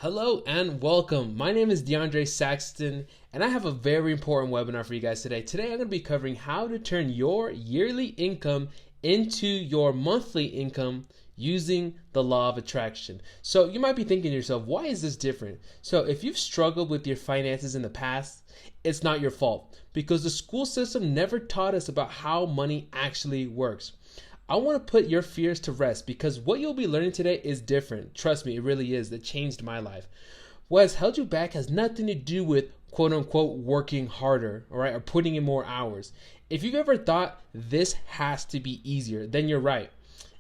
Hello and welcome. My name is Saxton, and I have a very important webinar for you guys today. Today I'm going to be covering how to turn your yearly income into your monthly income using the law of attraction. So you might be thinking to yourself, why is this different? So if you've struggled with your finances in the past, it's not your fault because the school system never taught us about how money actually works. I want to put your fears to rest because what you'll be learning today is different. Trust me, it really is. That changed my life. What has held you back has nothing to do with quote unquote working harder, all right, or putting in more hours. If you've ever thought this has to be easier, then you're right.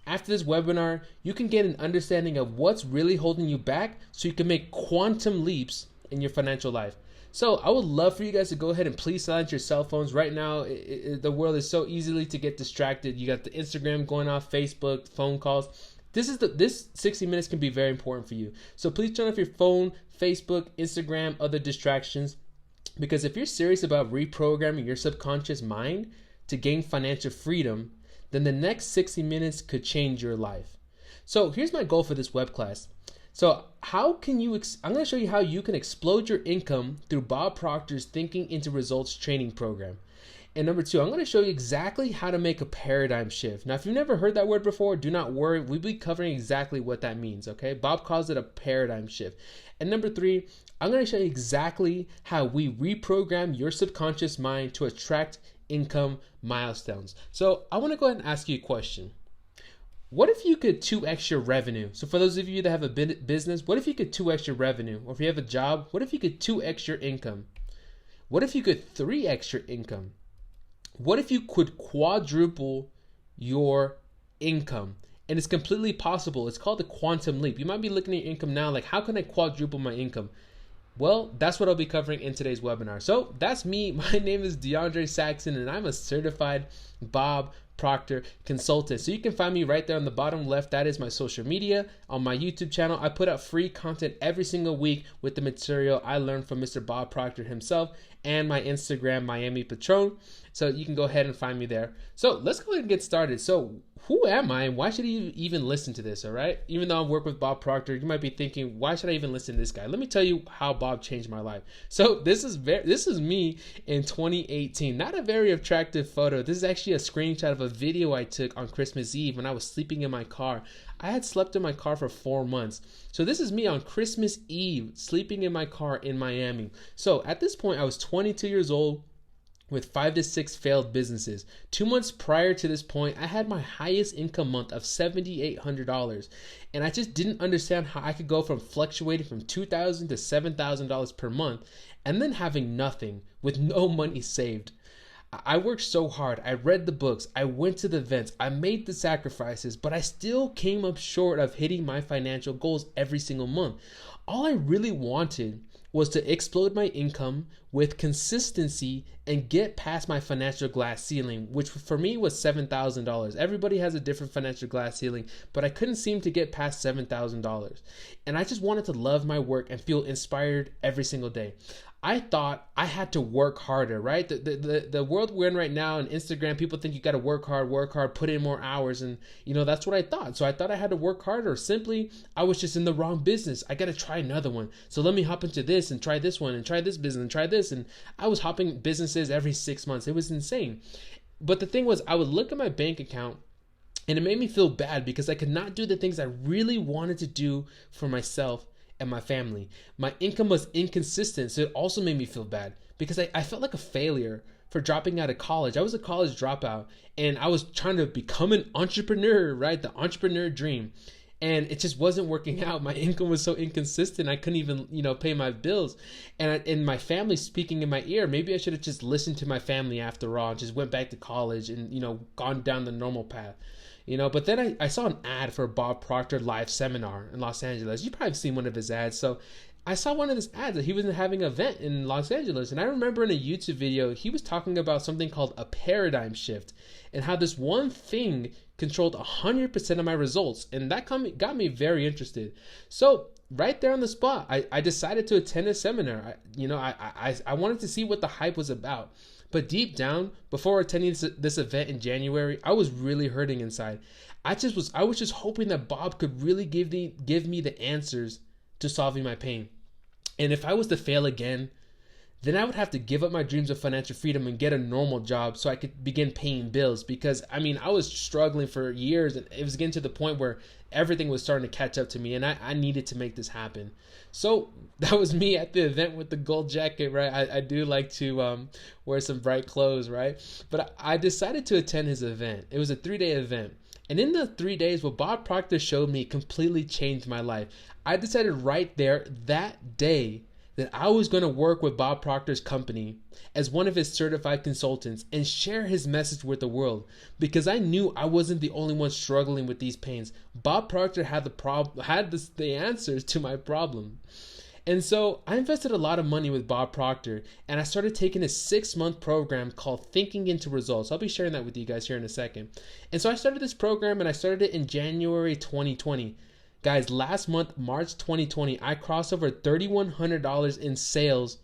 After this webinar, you can get an understanding of what's really holding you back so you can make quantum leaps in your financial life. So I would love for you guys to go ahead and please silence your cell phones. Right now, the world is so easily to get distracted. You got the Instagram going off, Facebook, phone calls. This 60 minutes can be very important for you. So please turn off your phone, Facebook, Instagram, other distractions. Because if you're serious about reprogramming your subconscious mind to gain financial freedom, then the next 60 minutes could change your life. So here's my goal for this web class. So I'm going to show you how you can explode your income through Bob Proctor's Thinking into Results training program. And number two, I'm going to show you exactly how to make a paradigm shift. Now, if you've never heard that word before, do not worry. We'll be covering exactly what that means, okay? Bob calls it a paradigm shift. And number three, I'm going to show you exactly how we reprogram your subconscious mind to attract income milestones. So I want to go ahead and ask you a question. What if you could 2x your revenue? So for those of you that have a business, what if you could 2x your revenue? Or if you have a job, what if you could 2x your income? What if you could 3x your income? What if you could quadruple your income? And it's completely possible. It's called the quantum leap. You might be looking at your income now like, how can I quadruple my income? Well, that's what I'll be covering in today's webinar. So that's me. My name is Saxton, and I'm a certified Bob Proctor Consultant. So you can find me right there on the bottom left. That is my social media. On my YouTube channel, I put out free content every single week with the material I learned from Mr. Bob Proctor himself, and my Instagram, Miami Patron. So you can go ahead and find me there. So let's go ahead and get started. So who am I and why should you even listen to this, all right? Even though I work with Bob Proctor, you might be thinking, why should I even listen to this guy? Let me tell you how Bob changed my life. So this is me in 2018. Not a very attractive photo. This is actually a screenshot of a video I took on Christmas Eve when I was sleeping in my car. I had slept in my car for 4 months. So this is me on Christmas Eve, sleeping in my car in Miami. So at this point, I was 22 years old with 5 to 6 failed businesses. 2 months prior to this point, I had my highest income month of $7,800. And I just didn't understand how I could go from fluctuating from $2,000 to $7,000 per month and then having nothing with no money saved. I worked so hard. I read the books. I went to the events. I made the sacrifices, but I still came up short of hitting my financial goals every single month. All I really wanted was to explode my income with consistency and get past my financial glass ceiling, which for me was $7,000. Everybody has a different financial glass ceiling, but I couldn't seem to get past $7,000. And I just wanted to love my work and feel inspired every single day. I thought I had to work harder, right? The world we're in right now on Instagram, people think you got to work hard, put in more hours. And, that's what I thought. So I thought I had to work harder. Simply, I was just in the wrong business. I got to try another one. So let me hop into this and try this one and try this business and try this. And I was hopping businesses every 6 months. It was insane. But the thing was, I would look at my bank account and it made me feel bad because I could not do the things I really wanted to do for myself and my family. My income was inconsistent, so it also made me feel bad because I felt like a failure for dropping out of college. I was a college dropout and I was trying to become an entrepreneur, right? The entrepreneur dream. And it just wasn't working out. My income was so inconsistent. I couldn't even, pay my bills. And my family speaking in my ear, maybe I should have just listened to my family after all, and just went back to college and, gone down the normal path. But then I saw an ad for a Bob Proctor live seminar in Los Angeles. You've probably seen one of his ads. So I saw one of his ads that he was having an event in Los Angeles. And I remember in a YouTube video, he was talking about something called a paradigm shift and how this one thing controlled 100% of my results. And that got me very interested. So right there on the spot, I decided to attend a seminar. I wanted to see what the hype was about. But deep down, before attending this event in January, I was really hurting inside. I was just hoping that Bob could really give me the answers to solving my pain. And if I was to fail again, then I would have to give up my dreams of financial freedom and get a normal job so I could begin paying bills. Because I mean, I was struggling for years, and it was getting to the point where everything was starting to catch up to me, and I needed to make this happen. So that was me at the event with the gold jacket, right? I do like to wear some bright clothes, right? But I decided to attend his event. It was a 3-day event. And in the 3 days, what Bob Proctor showed me completely changed my life. I decided right there that day that I was going to work with Bob Proctor's company as one of his certified consultants and share his message with the world, because I knew I wasn't the only one struggling with these pains. Bob Proctor had the answers to my problem. And so I invested a lot of money with Bob Proctor, and I started taking a 6-month program called Thinking into Results. I'll be sharing that with you guys here in a second. And so I started this program, and I started it in January 2020. Guys, last month, March 2020, I crossed over $3,100 in sales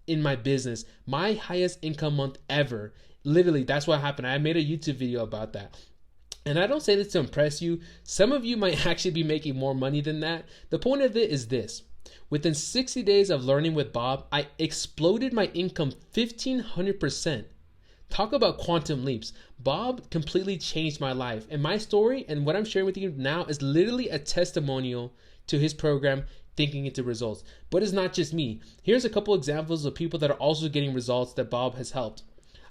in my business. My highest income month ever. Literally, that's what happened. I made a YouTube video about that. And I don't say this to impress you. Some of you might actually be making more money than that. The point of it is this. Within 60 days of learning with Bob, I exploded my income 1,500%. Talk about quantum leaps. Bob completely changed my life. And my story and what I'm sharing with you now is literally a testimonial to his program, Thinking into Results. But it's not just me. Here's a couple examples of people that are also getting results that Bob has helped.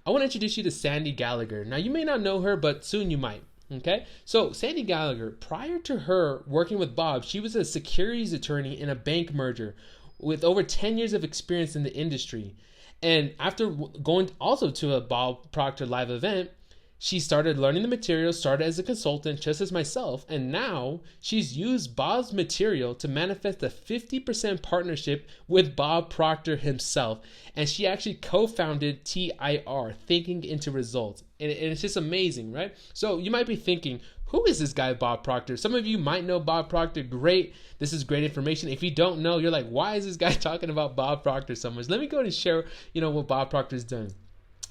I want to introduce you to Sandy Gallagher. Now, you may not know her, but soon you might. Okay, so Sandy Gallagher, prior to her working with Bob, she was a securities attorney in a bank merger with over 10 years of experience in the industry. And after going also to a Bob Proctor live event, she started learning the material, started as a consultant, just as myself, and now she's used Bob's material to manifest a 50% partnership with Bob Proctor himself. And she actually co-founded TIR, Thinking into Results. And it's just amazing, right? So you might be thinking, who is this guy, Bob Proctor? Some of you might know Bob Proctor. Great. This is great information. If you don't know, you're like, why is this guy talking about Bob Proctor so much? Let me go ahead and share, what Bob Proctor's done.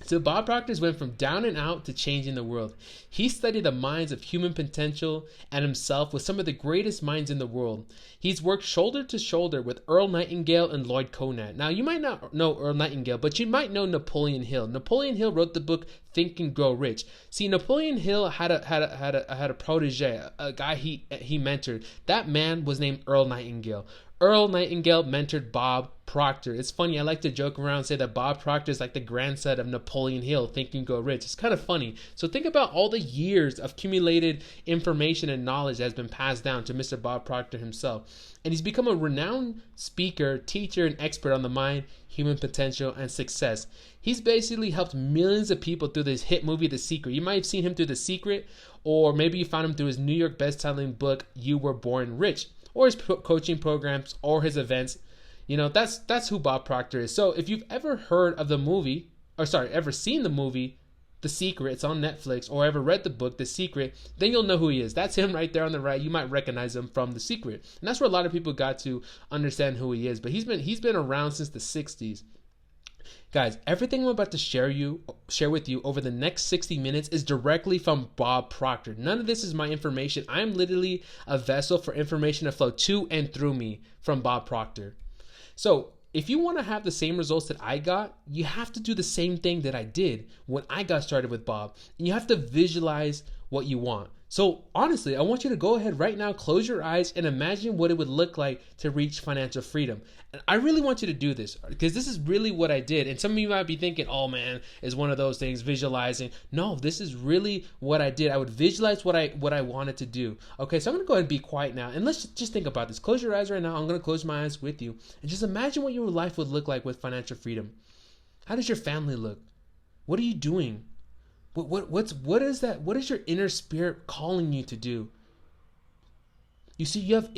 So Bob Proctor went from down and out to changing the world. He studied the minds of human potential and himself with some of the greatest minds in the world. He's worked shoulder to shoulder with Earl Nightingale and Lloyd Conant. Now, you might not know Earl Nightingale, but you might know Napoleon Hill. Napoleon Hill wrote the book Think and Grow Rich. See, Napoleon Hill had a protege, a guy he mentored. That man was named Earl Nightingale. Earl Nightingale mentored Bob Proctor. It's funny, I like to joke around and say that Bob Proctor is like the grandson of Napoleon Hill, Think and Grow Rich. It's kind of funny. So think about all the years of accumulated information and knowledge that has been passed down to Mr. Bob Proctor himself. And he's become a renowned speaker, teacher, and expert on the mind, human potential, and success. He's basically helped millions of people through this hit movie, The Secret. You might have seen him through The Secret, or maybe you found him through his New York best-selling book, You Were Born Rich, or his coaching programs, or his events. That's who Bob Proctor is. So if you've ever heard of ever seen the movie, The Secret, it's on Netflix, or ever read the book, The Secret, then you'll know who he is. That's him right there on the right. You might recognize him from The Secret. And that's where a lot of people got to understand who he is. But he's been around since the 60s. Guys, everything I'm about to share with you over the next 60 minutes is directly from Bob Proctor. None of this is my information. I'm literally a vessel for information to flow to and through me from Bob Proctor. So if you want to have the same results that I got, you have to do the same thing that I did when I got started with Bob. And you have to visualize what you want. So honestly, I want you to go ahead right now, close your eyes, and imagine what it would look like to reach financial freedom. And I really want you to do this because this is really what I did. And some of you might be thinking, oh man, it's one of those things, visualizing. No, this is really what I did. I would visualize what I wanted to do. Okay, so I'm going to go ahead and be quiet now. And let's just think about this. Close your eyes right now. I'm going to close my eyes with you. And just imagine what your life would look like with financial freedom. How does your family look? What are you doing? What is that? What is your inner spirit calling you to do? You see, you have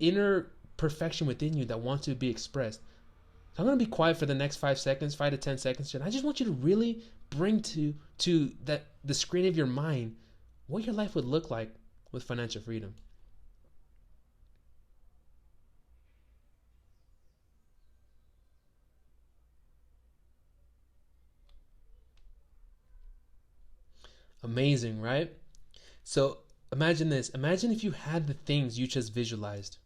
inner perfection within you that wants to be expressed. So I'm going to be quiet for the next 5 to 10 seconds. And I just want you to really bring to the screen of your mind what your life would look like with financial freedom. Amazing, right? So imagine this. Imagine if you had the things you just visualized.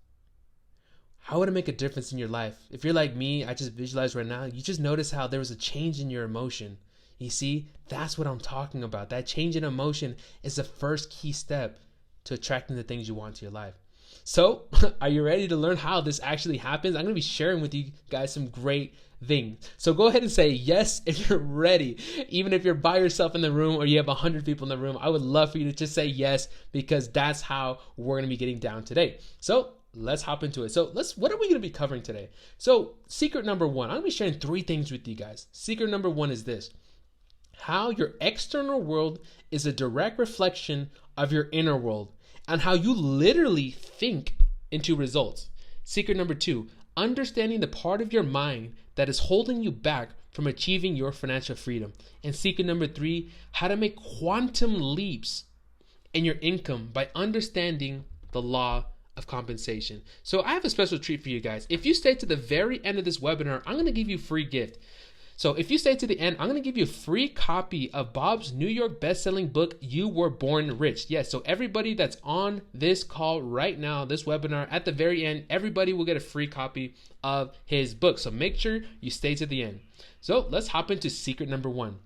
how would it make a difference in your life? If you're like me, I just visualize right now, you just notice how there was a change in your emotion. You see, that's what I'm talking about. That change in emotion is the first key step to attracting the things you want to your life. So, are you ready to learn how this actually happens? I'm going to be sharing with you guys some great things. So go ahead and say yes if you're ready. Even if you're by yourself in the room or you have 100 people in the room, I would love for you to just say yes, because that's how we're going to be getting down today. So let's hop into it. So what are we going to be covering today? So secret number one, I'm going to be sharing 3 things with you guys. Secret number one is this: how your external world is a direct reflection of your inner world, and how you literally think into results. Secret number 2, understanding the part of your mind that is holding you back from achieving your financial freedom. And secret number 3, how to make quantum leaps in your income by understanding the law of compensation. So I have a special treat for you guys. If you stay to the very end of this webinar, I'm going to give you a free gift. So if you stay to the end, I'm going to give you a free copy of Bob's New York best-selling book, You Were Born Rich. Yes, so everybody that's on this call right now, this webinar, at the very end, everybody will get a free copy of his book. So make sure you stay to the end. So let's hop into secret number 1.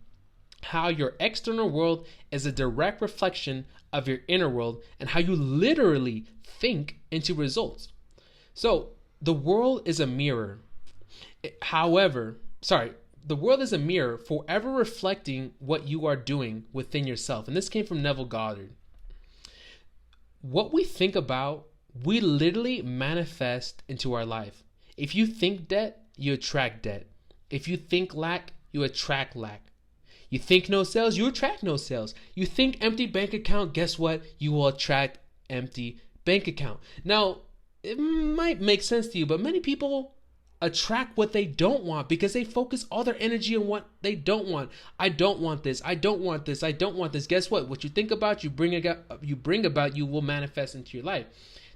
How your external world is a direct reflection of your inner world, and how you literally think into results. So the world is a mirror. The world is a mirror forever reflecting what you are doing within yourself. And this came from Neville Goddard. What we think about, we literally manifest into our life. If you think debt, you attract debt. If you think lack, you attract lack. You think no sales, you attract no sales. You think empty bank account, guess what? You will attract empty bank account. Now, it might make sense to you, but many people attract what they don't want because they focus all their energy on what they don't want. I don't want this. I don't want this. I don't want this. Guess what? What you think about, you bring about, you will manifest into your life.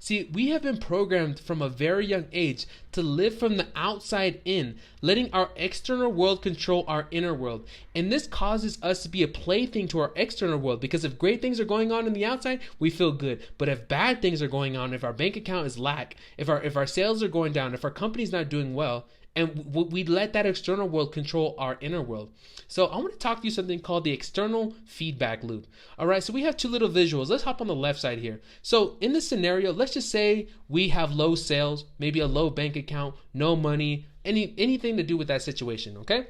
See, we have been programmed from a very young age to live from the outside in, letting our external world control our inner world. And this causes us to be a plaything to our external world, because if great things are going on in the outside, we feel good. But if bad things are going on, if our bank account is lack, if our sales are going down, if our company's not doing well, and we let that external world control our inner world. So I want to talk to you something called the external feedback loop. All right, so we have 2 little visuals. Let's hop on the left side here. So in this scenario, let's just say we have low sales, maybe a low bank account, no money, anything to do with that situation, okay?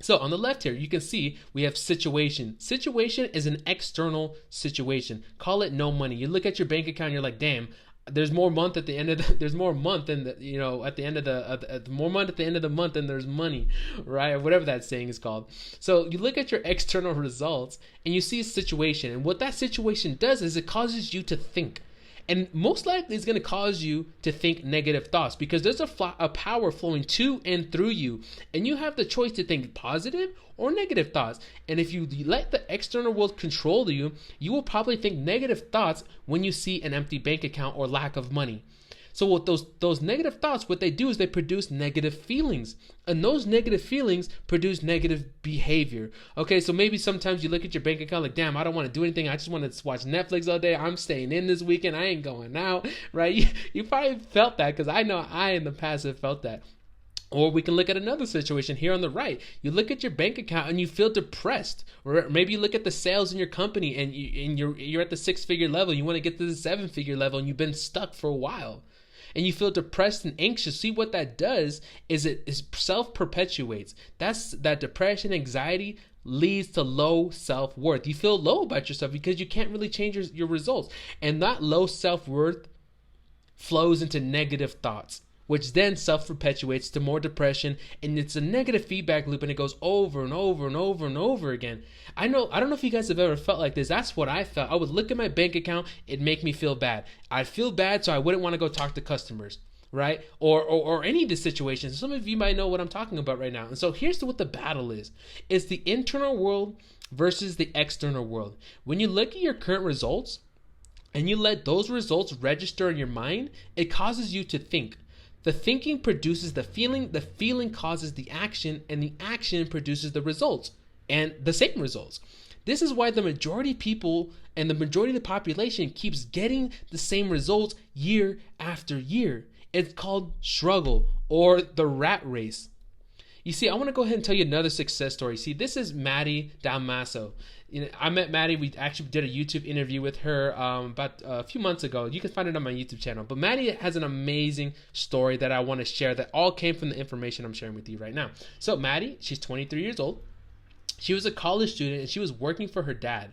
So on the left here, you can see we have situation. Situation is an external situation. Call it no money. You look at your bank account, you're like, damn, there's more month at the end of the, there's more month than the, at the end of the more month at the end of the month than there's money, right? Or whatever that saying is called. So you look at your external results and you see a situation, and what that situation does is it causes you to think. And most likely it's going to cause you to think negative thoughts, because there's a power flowing to and through you, and you have the choice to think positive or negative thoughts. And if you let the external world control you, you will probably think negative thoughts when you see an empty bank account or lack of money. So what those negative thoughts, what they do is they produce negative feelings, and those negative feelings produce negative behavior. Okay, so maybe sometimes you look at your bank account like, damn, I don't want to do anything. I just want to watch Netflix all day. I'm staying in this weekend. I ain't going out, right? You probably felt that, because I know I in the past have felt that. Or we can look at another situation here on the right. You look at your bank account and you feel depressed. Or maybe you look at the sales in your company and you're at the 6-figure level. You want to get to the 7-figure level and you've been stuck for a while. And you feel depressed and anxious. See, what that does is it self-perpetuates. That depression, anxiety leads to low self-worth. You feel low about yourself because you can't really change your results. And that low self-worth flows into negative thoughts, which then self-perpetuates to more depression, and it's a negative feedback loop, and it goes over and over and over and over again. I don't know if you guys have ever felt like this. That's what I felt. I would look at my bank account, it'd make me feel bad. I'd feel bad, so I wouldn't want to go talk to customers, right? Or any of the situations. Some of you might know what I'm talking about right now. And so here's what the battle is. It's the internal world versus the external world. When you look at your current results, and you let those results register in your mind, it causes you to think. The thinking produces the feeling causes the action, and the action produces the results, and the same results. This is why the majority of people and the majority of the population keeps getting the same results year after year. It's called struggle or the rat race. You see, I want to go ahead and tell you another success story. See, this is Maddy Dalmaso. I met Maddy. We actually did a YouTube interview with her about a few months ago. You can find it on my YouTube channel. But Maddy has an amazing story that I want to share that all came from the information I'm sharing with you right now. So Maddy, she's 23 years old. She was a college student and she was working for her dad.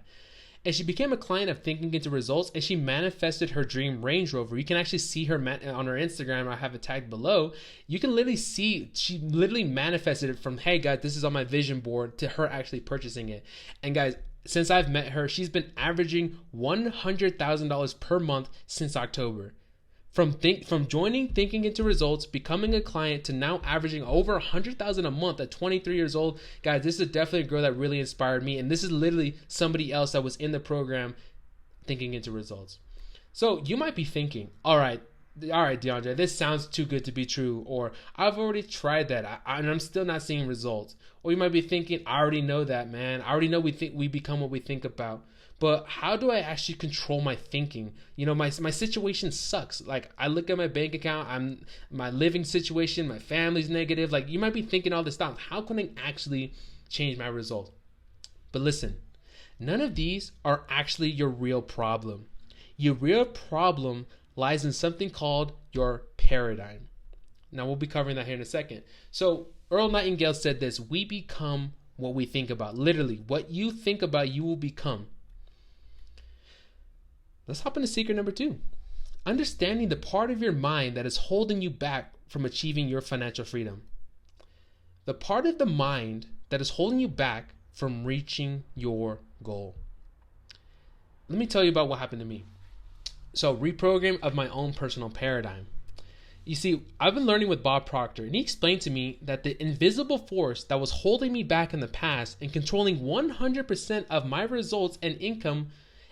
And she became a client of Thinking Into Results, and she manifested her dream Range Rover. You can actually see her on her Instagram. I have it tagged below. You can literally see she literally manifested it from, hey guys, this is on my vision board, to her actually purchasing it. And guys, since I've met her, she's been averaging $100,000 per month since October. From joining Thinking Into Results, becoming a client, to now averaging over $100,000 a month at 23 years old. Guys, this is definitely a girl that really inspired me. And this is literally somebody else that was in the program Thinking Into Results. So you might be thinking, all right, DeAndre, this sounds too good to be true. Or I've already tried that and I'm still not seeing results. Or you might be thinking, I already know that, man. I already know we become what we think about. But how do I actually control my thinking? My situation sucks. Like, I look at my bank account, my living situation, my family's negative. Like, you might be thinking all this stuff. How can I actually change my result? But listen, none of these are actually your real problem. Your real problem lies in something called your paradigm. Now, we'll be covering that here in a second. So Earl Nightingale said this: we become what we think about. Literally, what you think about, you will become. Let's hop into secret number 2. Understanding the part of your mind that is holding you back from achieving your financial freedom. The part of the mind that is holding you back from reaching your goal. Let me tell you about what happened to me. So, reprogram of my own personal paradigm. You see, I've been learning with Bob Proctor, and he explained to me that the invisible force that was holding me back in the past and controlling 100% of my results and income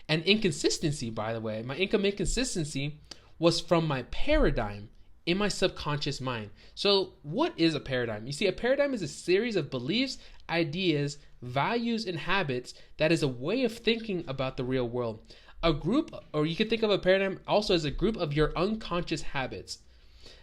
and inconsistency, by the way, my income inconsistency was from my paradigm in my subconscious mind. So what is a paradigm? You see, a paradigm is a series of beliefs, ideas, values, and habits that is a way of thinking about the real world. A group, or you can think of a paradigm also as a group of your unconscious habits.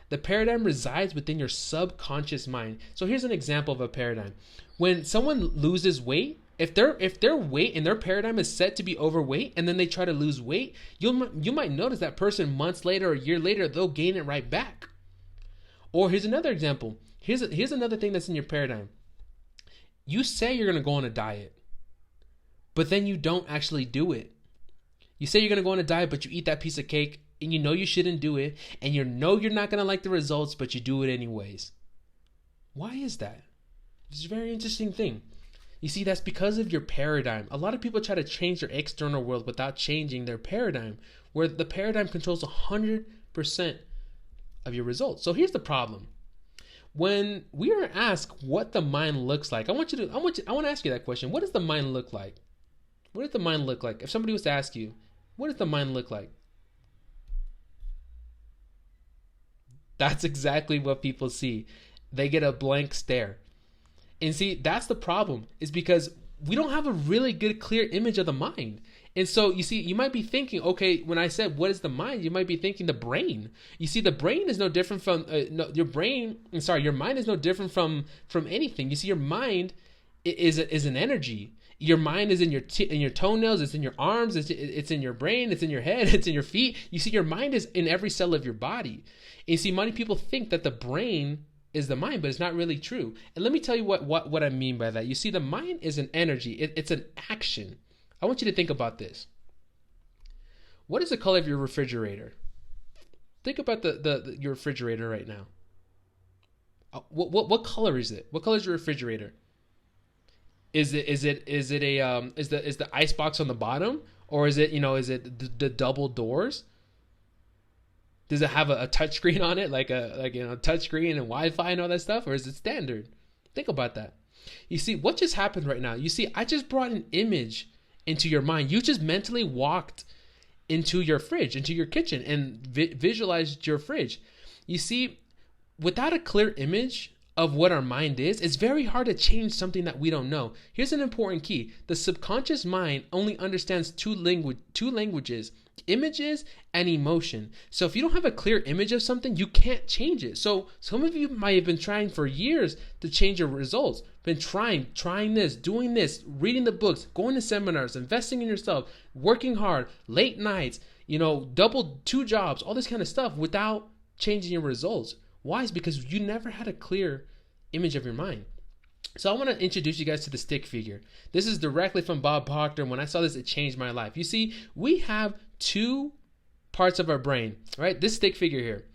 The paradigm resides within your subconscious mind. So here's an example of a paradigm. When someone loses weight, if their weight and their paradigm is set to be overweight, and then they try to lose weight, you might notice that person months later or a year later, they'll gain it right back. Or here's another example. Here's another thing that's in your paradigm. You say you're going to go on a diet, but then you don't actually do it. You say you're going to go on a diet, but you eat that piece of cake, and you know you shouldn't do it, and you know you're not going to like the results, but you do it anyways. Why is that? It's a very interesting thing. You see, that's because of your paradigm. A lot of people try to change their external world without changing their paradigm, where the paradigm controls 100% of your results. So here's the problem. When we are asked what the mind looks like, I want to ask you that question. What does the mind look like? What does the mind look like? If somebody was to ask you, what does the mind look like? That's exactly what people see. They get a blank stare. And see, that's the problem, is because we don't have a really good, clear image of the mind. And so, you see, you might be thinking, okay, when I said, what is the mind? You might be thinking the brain. You see, the brain is no different from, your mind is no different from anything. You see, your mind is an energy. Your mind is in your toenails, it's in your arms, it's in your brain, it's in your head, it's in your feet. You see, your mind is in every cell of your body. And you see, many people think that the brain is the mind, but it's not really true. And let me tell you what I mean by that. You see, the mind is an energy. It's an action. I want you to think about this. What is the color of your refrigerator? Think about your refrigerator right now. What color is it? What color is your refrigerator? Is the ice box on the bottom, or is it the double doors? Does it have a touch screen on it, like touch screen and Wi-Fi and all that stuff, or is it standard? Think about that. You see, what just happened right now? You see, I just brought an image into your mind. You just mentally walked into your fridge, into your kitchen, and visualized your fridge. You see, without a clear image of what our mind is, it's very hard to change something that we don't know. Here's an important key. The subconscious mind only understands two languages, images and emotion. So if you don't have a clear image of something, you can't change it. So some of you might have been trying for years to change your results. Been trying this, doing this, reading the books, going to seminars, investing in yourself, working hard, late nights, double 2 jobs, all this kind of stuff without changing your results. Why? It's because you never had a clear image of your mind. So I want to introduce you guys to the stick figure. This is directly from Bob Proctor. When I saw this, it changed my life. You see, we have 2 parts of our brain, right? This stick figure here,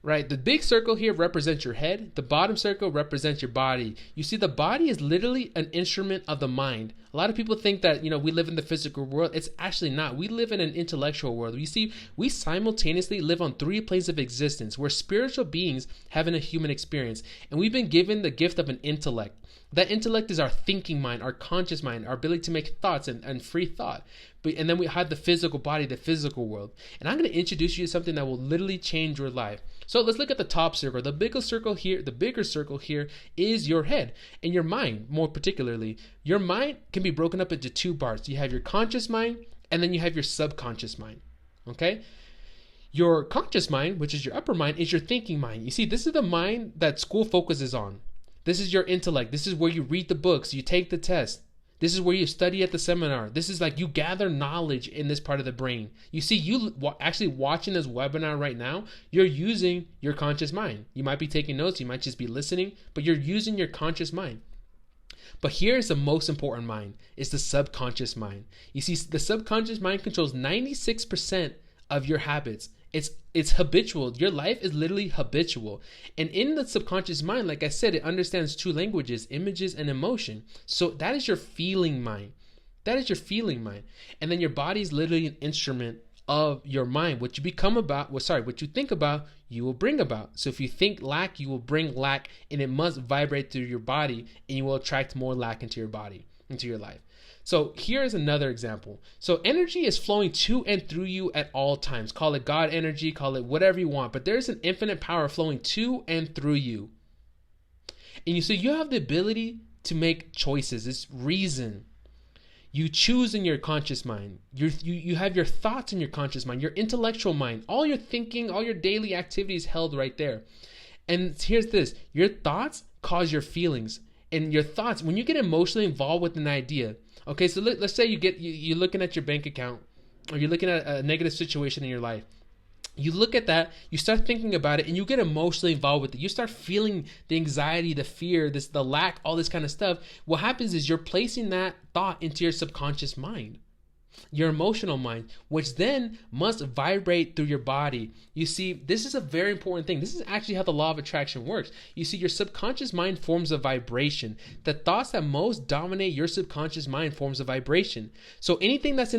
right? The big circle here represents your head. The bottom circle represents your body. You see, the body is literally an instrument of the mind. A lot of people think that, we live in the physical world. It's actually not. We live in an intellectual world. You see, we simultaneously live on 3 planes of existence. We're spiritual beings having a human experience. And we've been given the gift of an intellect. That intellect is our thinking mind, our conscious mind, our ability to make thoughts and free thought. And then we have the physical body, the physical world. And I'm going to introduce you to something that will literally change your life. So let's look at the top circle. The bigger circle here is your head and your mind. More particularly, your mind can be broken up into 2 parts. You have your conscious mind, and then you have your subconscious mind. Okay? Your conscious mind, which is your upper mind, is your thinking mind. You see, this is the mind that school focuses on. This is your intellect. This is where you read the books, you take the test. This is where you study at the seminar. This is like you gather knowledge in this part of the brain. You see, you actually watching this webinar right now, you're using your conscious mind. You might be taking notes, you might just be listening, but you're using your conscious mind. But here's the most important mind. It's the subconscious mind. You see, the subconscious mind controls 96% of your habits. It's habitual. Your life is literally habitual. And in the subconscious mind, like I said, it understands 2 languages, images and emotion. So that is your feeling mind. That is your feeling mind. And then your body is literally an instrument of your mind. What you think about, you will bring about. So if you think lack, you will bring lack, and it must vibrate through your body, and you will attract more lack into your body, into your life. So here's another example. So energy is flowing to and through you at all times. Call it God energy, call it whatever you want, but there's an infinite power flowing to and through you. And you have the ability to make choices. It's reason. You choose in your conscious mind. You have your thoughts in your conscious mind, your intellectual mind, all your thinking, all your daily activities held right there. And here's this, your thoughts cause your feelings. And your thoughts, when you get emotionally involved with an idea, okay, so let's say you're looking at your bank account, or you're looking at a negative situation in your life. You look at that, you start thinking about it, and you get emotionally involved with it. You start feeling the anxiety, the fear, the lack, all this kind of stuff. What happens is you're placing that thought into your subconscious mind, your emotional mind, which then must vibrate through your body. You see, this is a very important thing. This is actually how the law of attraction works. You see, your subconscious mind forms a vibration. The thoughts that most dominate your subconscious mind forms a vibration. So anything that's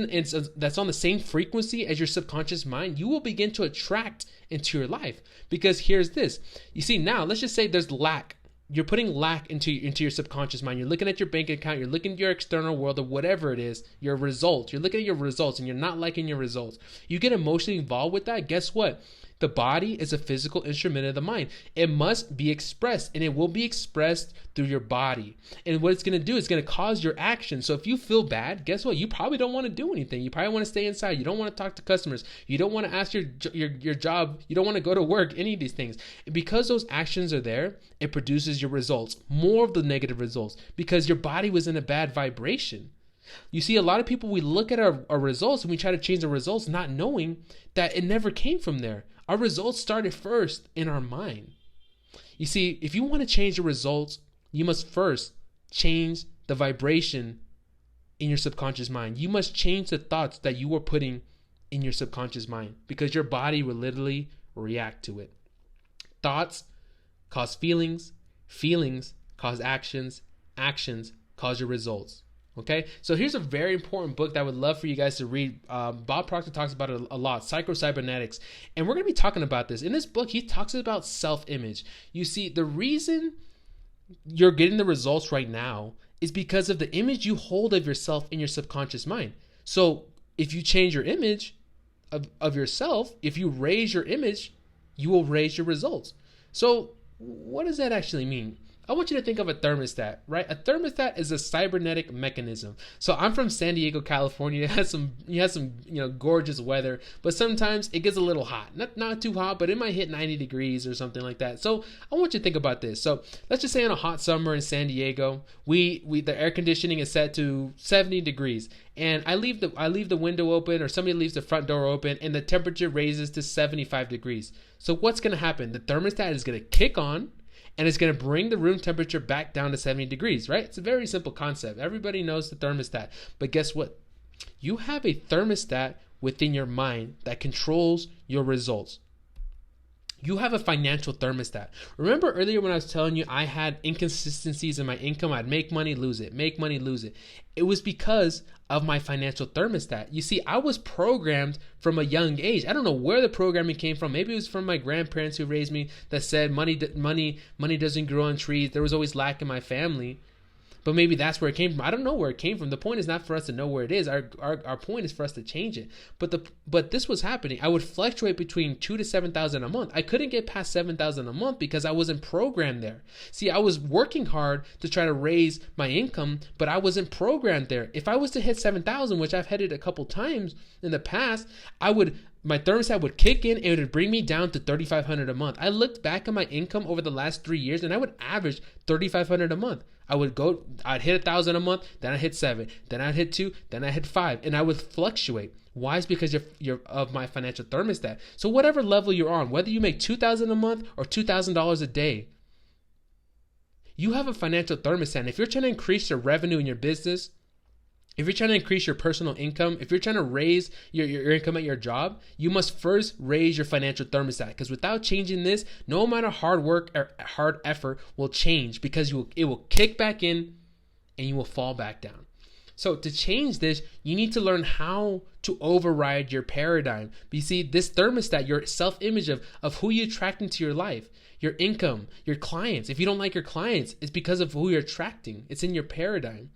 on the same frequency as your subconscious mind, you will begin to attract into your life. Because here's this. You see, now let's just say there's lack. You're putting lack into your subconscious mind. You're looking at your bank account. You're looking at your external world or whatever it is, your results. You're looking at your results and you're not liking your results. You get emotionally involved with that. Guess what? The body is a physical instrument of the mind. It must be expressed, and it will be expressed through your body. And what it's going to do is going to cause your action. So if you feel bad, guess what? You probably don't want to do anything. You probably want to stay inside. You don't want to talk to customers. You don't want to ask your job. You don't want to go to work, any of these things. And because those actions are there, it produces your results, more of the negative results, because your body was in a bad vibration. You see, a lot of people, we look at our results and we try to change the results not knowing that it never came from there. Our results started first in our mind. You see, if you want to change the results, you must first change the vibration in your subconscious mind. You must change the thoughts that you were putting in your subconscious mind, because your body will literally react to it. Thoughts cause feelings, feelings cause actions, actions cause your results. Okay, so here's a very important book that I would love for you guys to read. Bob Proctor talks about it a lot, Cybernetics. And we're going to be talking about this. In this book, he talks about self-image. You see, the reason you're getting the results right now is because of the image you hold of yourself in your subconscious mind. So if you change your image of yourself, if you raise your image, you will raise your results. So what does that actually mean? I want you to think of a thermostat, right? A thermostat is a cybernetic mechanism. So I'm from San Diego, California. It has some gorgeous weather, but sometimes it gets a little hot. Not too hot, but it might hit 90 degrees or something like that. So I want you to think about this. So let's just say on a hot summer in San Diego, the air conditioning is set to 70 degrees, and I leave the window open, or somebody leaves the front door open, and the temperature raises to 75 degrees. So what's going to happen? The thermostat is going to kick on, and it's going to bring the room temperature back down to 70 degrees, right? It's a very simple concept. Everybody knows the thermostat. But guess what? You have a thermostat within your mind that controls your results. You have a financial thermostat. Remember earlier when I was telling you I had inconsistencies in my income? I'd make money, lose it, make money, lose it. It was because of my financial thermostat. You see, I was programmed from a young age. I don't know where the programming came from. Maybe it was from my grandparents who raised me, that said money doesn't grow on trees. There was always lack in my family. But maybe that's where it came from. I don't know where it came from. The point is not for us to know where it is. Our point is for us to change it. But this was happening. I would fluctuate between $2,000 to $7,000 a month. I couldn't get past $7,000 a month because I wasn't programmed there. See, I was working hard to try to raise my income, but I wasn't programmed there. If I was to hit 7,000, which I've hit it a couple times in the past, my thermostat would kick in and it would bring me down to $3,500 a month. I looked back at my income over the last 3 years and I would average $3,500 a month. I'd hit 1,000 a month, then I'd hit 7, then I'd hit 2, then I'd hit 5, and I would fluctuate. Why? It's because you're of my financial thermostat. So whatever level you're on, whether you make $2,000 a month or $2,000 a day, you have a financial thermostat. And if you're trying to increase your revenue in your business, if you're trying to increase your personal income, if you're trying to raise your income at your job, you must first raise your financial thermostat. Because without changing this, no amount of hard work or hard effort will change, because it will kick back in and you will fall back down. So to change this, you need to learn how to override your paradigm. But you see, this thermostat, your self-image of who you attract into your life, your income, your clients. If you don't like your clients, it's because of who you're attracting. It's in your paradigm.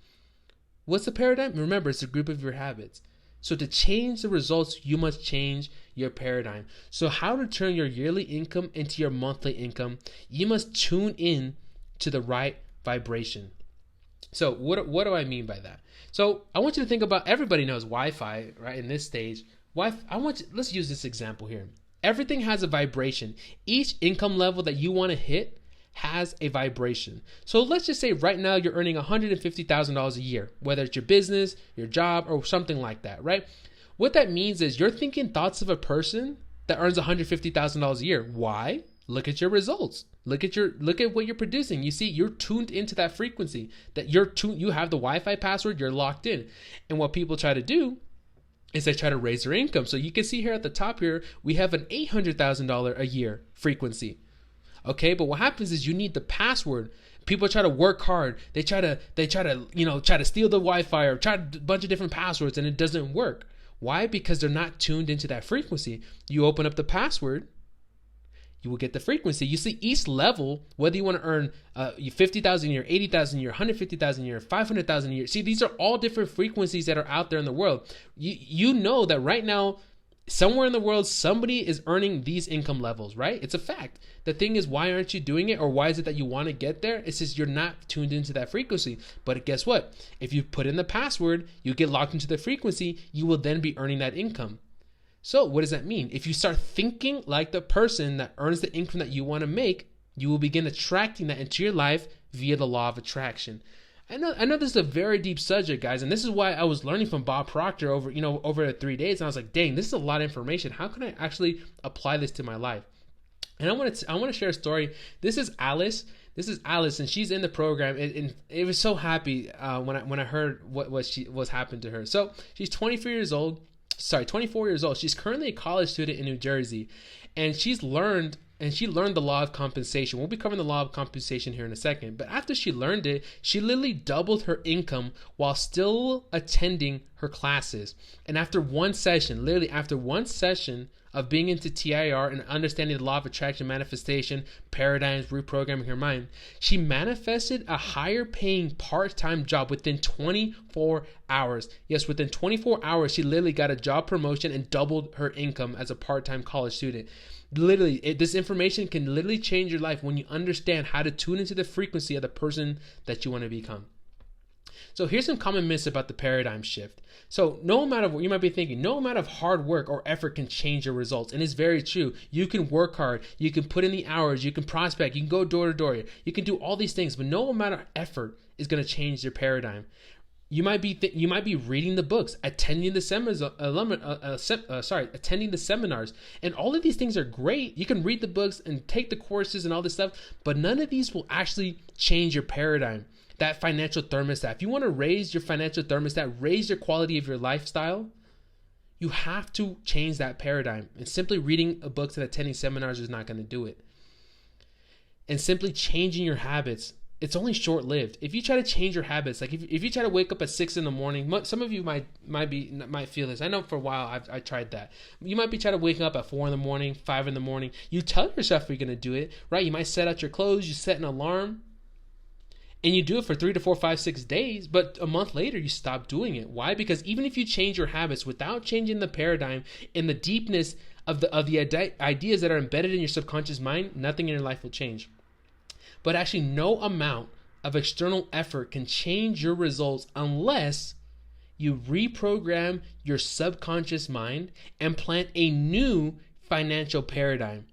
What's the paradigm? Remember, it's a group of your habits. So to change the results, you must change your paradigm. So how to turn your yearly income into your monthly income? You must tune in to the right vibration. So what do I mean by that? So I want you to think about, everybody knows Wi-Fi, right? In this stage, let's use this example here. Everything has a vibration. Each income level that you want to hit has a vibration. So let's just say right now you're earning $150,000 a year, whether it's your business, your job, or something like that, right? What that means is you're thinking thoughts of a person that earns $150,000 a year. Why? Look at your results. Look at what you're producing. You see, you're tuned into that frequency. You have the Wi-Fi password, you're locked in. And what people try to do is they try to raise their income. So you can see here at the top here, we have an $800,000 a year frequency. Okay, but what happens is you need the password. People try to work hard. They try to steal the Wi-Fi or try a bunch of different passwords, and it doesn't work. Why? Because they're not tuned into that frequency. You open up the password, you will get the frequency. You see, each level, whether you want to earn $50,000 a year, $80,000 a year, $150,000 a year, $500,000 a year. See, these are all different frequencies that are out there in the world. You know that right now, somewhere in the world, somebody is earning these income levels, right? It's a fact. The thing is, why aren't you doing it? Or why is it that you want to get there? It's just you're not tuned into that frequency. But guess what? If you put in the password, you get locked into the frequency, you will then be earning that income. So what does that mean? If you start thinking like the person that earns the income that you want to make, you will begin attracting that into your life via the law of attraction. I know this is a very deep subject, guys, and this is why I was learning from Bob Proctor over 3 days, and I was like, dang, this is a lot of information. How can I actually apply this to my life? And I want to share a story. This is Alice, and she's in the program, and it was so happy when I heard what's happened to her. So she's 24 years old. She's currently a college student in New Jersey, and she learned the law of compensation. We'll be covering the law of compensation here in a second. But after she learned it, she literally doubled her income while still attending her classes. And after one session of being into TIR and understanding the law of attraction, manifestation, paradigms, reprogramming her mind, she manifested a higher paying part-time job within 24 hours. Yes, within 24 hours, she literally got a job promotion and doubled her income as a part-time college student. Literally, this information can literally change your life when you understand how to tune into the frequency of the person that you want to become. So here's some common myths about the paradigm shift. So no amount of, you might be thinking, no amount of hard work or effort can change your results. And it's very true. You can work hard, you can put in the hours, you can prospect, you can go door to door, you can do all these things, but no amount of effort is going to change your paradigm. You might be reading the books, attending the attending the seminars, and all of these things are great. You can read the books and take the courses and all this stuff, but none of these will actually change your paradigm. That financial thermostat. If you want to raise your financial thermostat, raise your quality of your lifestyle, you have to change that paradigm. And simply reading books and attending seminars is not going to do it. And simply changing your habits, it's only short-lived. If you try to change your habits, like if you try to wake up at 6 a.m, some of you might feel this. I know for a while I tried that. You might be trying to wake up at 4 a.m, 5 a.m. You tell yourself you're going to do it, right? You might set out your clothes, you set an alarm, and you do it for 3 to 4, 5, 6 days, but a month later you stop doing it. Why? Because even if you change your habits without changing the paradigm in the deepness of the ideas that are embedded in your subconscious mind, nothing in your life will change. But actually, no amount of external effort can change your results unless you reprogram your subconscious mind and plant a new financial paradigm.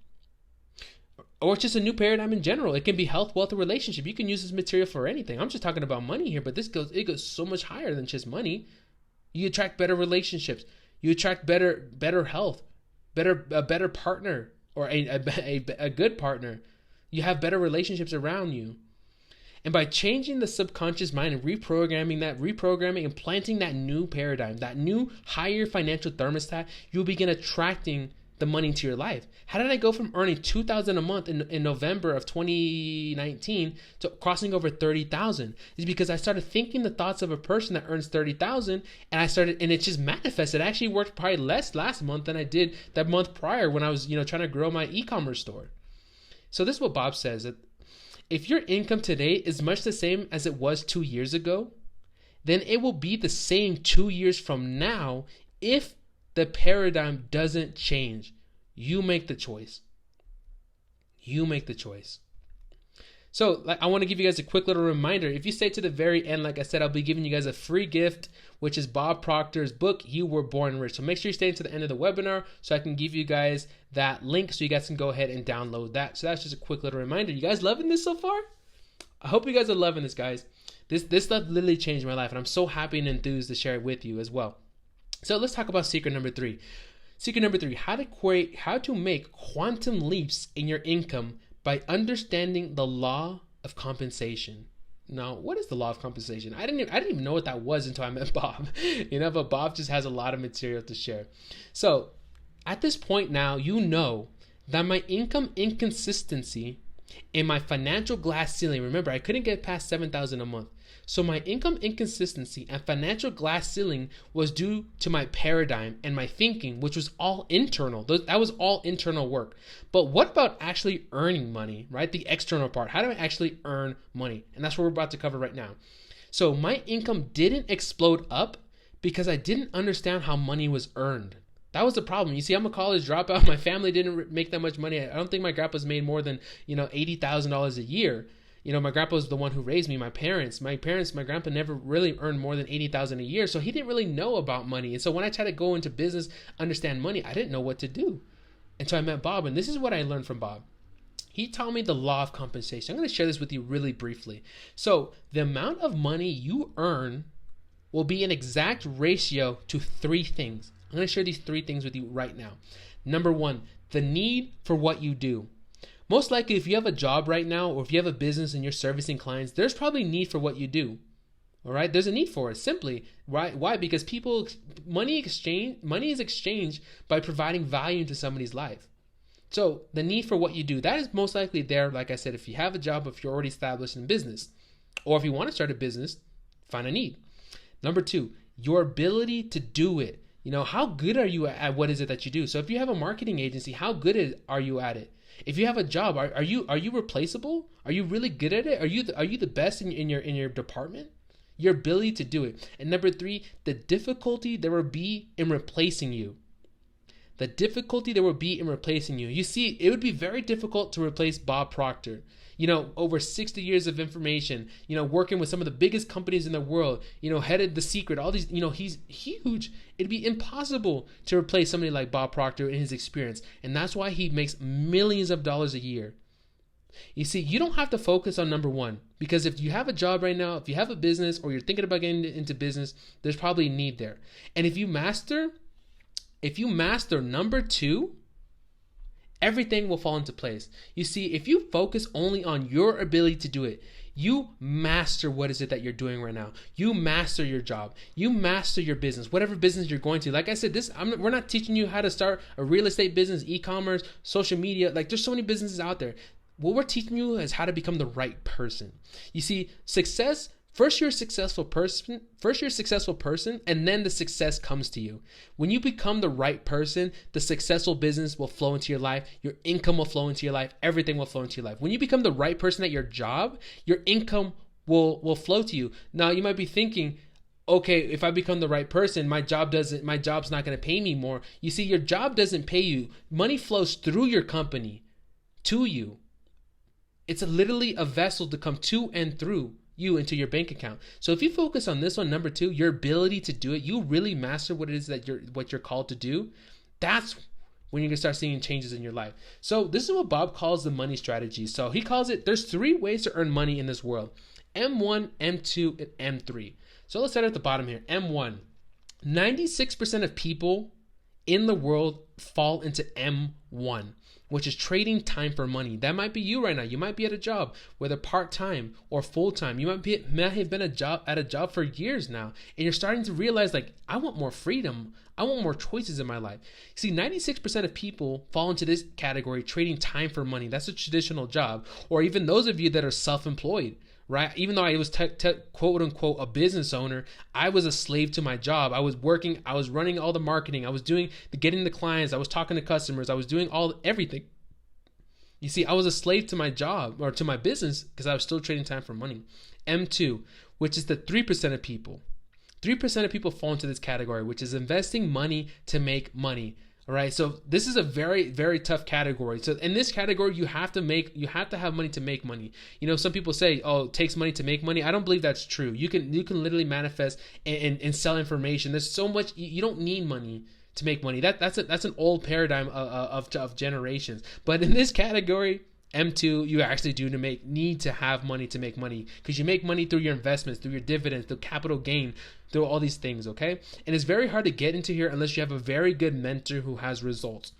Or it's just a new paradigm in general. It can be health, wealth, or relationship. You can use this material for anything. I'm just talking about money here, but it goes so much higher than just money. You attract better relationships. You attract better health, a better partner, or a good partner. You have better relationships around you. And by changing the subconscious mind and reprogramming and planting that new paradigm, that new higher financial thermostat, you'll begin attracting the money into your life. How did I go from earning $2,000 a month in November of 2019 to crossing over $30,000? It's because I started thinking the thoughts of a person that earns $30,000, and it just manifested. I actually worked probably less last month than I did that month prior when I was, trying to grow my e-commerce store. So this is what Bob says, that if your income today is much the same as it was 2 years ago, then it will be the same 2 years from now if the paradigm doesn't change. You make the choice. You make the choice. So I want to give you guys a quick little reminder. If you stay to the very end, like I said, I'll be giving you guys a free gift, which is Bob Proctor's book, You Were Born Rich. So make sure you stay to the end of the webinar so I can give you guys that link so you guys can go ahead and download that. So that's just a quick little reminder. You guys loving this so far? I hope you guys are loving this, guys. This stuff literally changed my life, and I'm so happy and enthused to share it with you as well. So let's talk about secret number 3. Secret number 3, how to make quantum leaps in your income by understanding the law of compensation. Now, what is the law of compensation? I didn't even know what that was until I met Bob. But Bob just has a lot of material to share. So at this point now, you know that my income inconsistency and my financial glass ceiling, remember, I couldn't get past $7,000 a month. So my income inconsistency and financial glass ceiling was due to my paradigm and my thinking, which was all internal. That was all internal work. But what about actually earning money, right? The external part. How do I actually earn money? And that's what we're about to cover right now. So my income didn't explode up because I didn't understand how money was earned. That was the problem. You see, I'm a college dropout. My family didn't make that much money. I don't think my grandpa's made more than, $80,000 a year. My grandpa was the one who raised me. My grandpa never really earned more than $80,000 a year. So he didn't really know about money. And so when I tried to go into business, understand money, I didn't know what to do. And so I met Bob, and this is what I learned from Bob. He taught me the law of compensation. I'm going to share this with you really briefly. So the amount of money you earn will be an exact ratio to 3 things. I'm going to share these 3 things with you right now. Number 1, the need for what you do. Most likely, if you have a job right now, or if you have a business and you're servicing clients, there's probably need for what you do. All right, there's a need for it. Simply, right? Why? Because money is exchanged by providing value into somebody's life. So the need for what you do, that is most likely there. Like I said, if you have a job, if you're already established in business, or if you want to start a business, find a need. Number 2, your ability to do it. How good are you at what is it that you do? So if you have a marketing agency, how good are you at it? If you have a job, are you replaceable? Are you really good at it? Are you the best in your department? Your ability to do it. And number 3, the difficulty there will be in replacing you. The difficulty there will be in replacing you. You see, it would be very difficult to replace Bob Proctor. Over 60 years of information, working with some of the biggest companies in the world, headed The Secret, all these, he's huge. It'd be impossible to replace somebody like Bob Proctor in his experience. And that's why he makes millions of dollars a year. You see, you don't have to focus on number 1, because if you have a job right now, if you have a business, or you're thinking about getting into business, there's probably a need there. And if you master number 2, everything will fall into place. You see, if you focus only on your ability to do it, you master what is it that you're doing right now. You master your job. You master your business, whatever business you're going to. Like I said, we're not teaching you how to start a real estate business, e-commerce, social media. Like, there's so many businesses out there. What we're teaching you is how to become the right person. You see, success, first you're a successful person, and then the success comes to you. When you become the right person, the successful business will flow into your life, your income will flow into your life, everything will flow into your life. When you become the right person at your job, your income will flow to you. Now, you might be thinking, okay, if I become the right person, my job's not going to pay me more. You see, your job doesn't pay you. Money flows through your company to you. It's literally a vessel to come to and through you into your bank account. So if you focus on this one, number 2, your ability to do it, you really master what it is that you're called to do. That's when you're gonna start seeing changes in your life. So this is what Bob calls the money strategy. So he calls it, there's 3 ways to earn money in this world: M1, M2, and M3. So let's start at the bottom here. M1. 96% of people in the world fall into M1, which is trading time for money. That might be you right now. You might be at a job, whether part-time or full-time. You might have been at a job for years now, and you're starting to realize, like, I want more freedom. I want more choices in my life. See, 96% of people fall into this category, trading time for money. That's a traditional job. Or even those of you that are self-employed, right? Even though I was quote unquote a business owner, I was a slave to my job. I was working, I was running all the marketing, I was getting the clients, I was talking to customers, I was doing everything. You see, I was a slave to my job or to my business because I was still trading time for money. M2, which is the 3% of people. 3% of people fall into this category, which is investing money to make money. All right. So this is a very, very tough category. So in this category, you have to have money to make money. Some people say, oh, it takes money to make money. I don't believe that's true. You can literally manifest and sell information. There's so much, you don't need money to make money. That's an old paradigm of generations. But in this category, M2, you actually need to have money to make money, because you make money through your investments, through your dividends, through capital gain, through all these things, okay? And it's very hard to get into here unless you have a very good mentor who has results.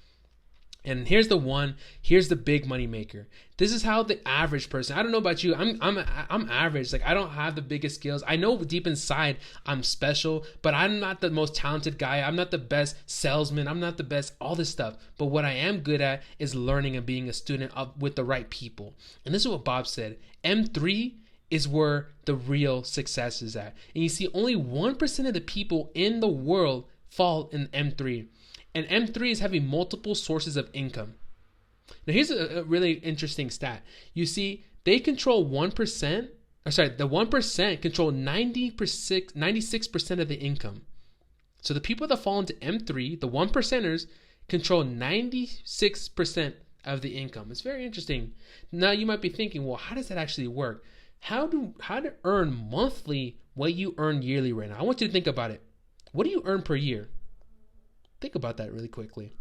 And here's the big money maker. This is how the average person, I don't know about you, I'm average. Like, I don't have the biggest skills. I know deep inside I'm special, but I'm not the most talented guy. I'm not the best salesman. I'm not the best, all this stuff. But what I am good at is learning and being a student with the right people. And this is what Bob said. M3 is where the real success is at. And you see, only 1% of the people in the world fall in M3. And M3 is having multiple sources of income. Now, here's a really interesting stat. You see, they control 1%, the 1% control 96% of the income. So the people that fall into M3, the 1%ers, control 96% of the income. It's very interesting. Now, you might be thinking, well, how does that actually work? How to earn monthly what you earn yearly right now? I want you to think about it. What do you earn per year? Think about that really quickly.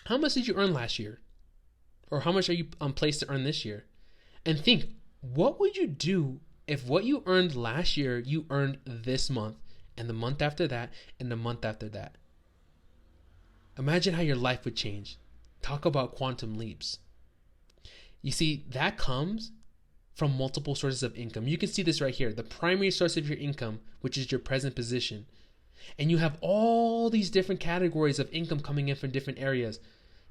How much did you earn last year? Or how much are you on place to earn this year? And think, what would you do if what you earned last year, you earned this month, and the month after that, and the month after that? Imagine how your life would change. Talk about quantum leaps. You see, that comes from multiple sources of income. You can see this right here. The primary source of your income, which is your present position. And you have all these different categories of income coming in from different areas.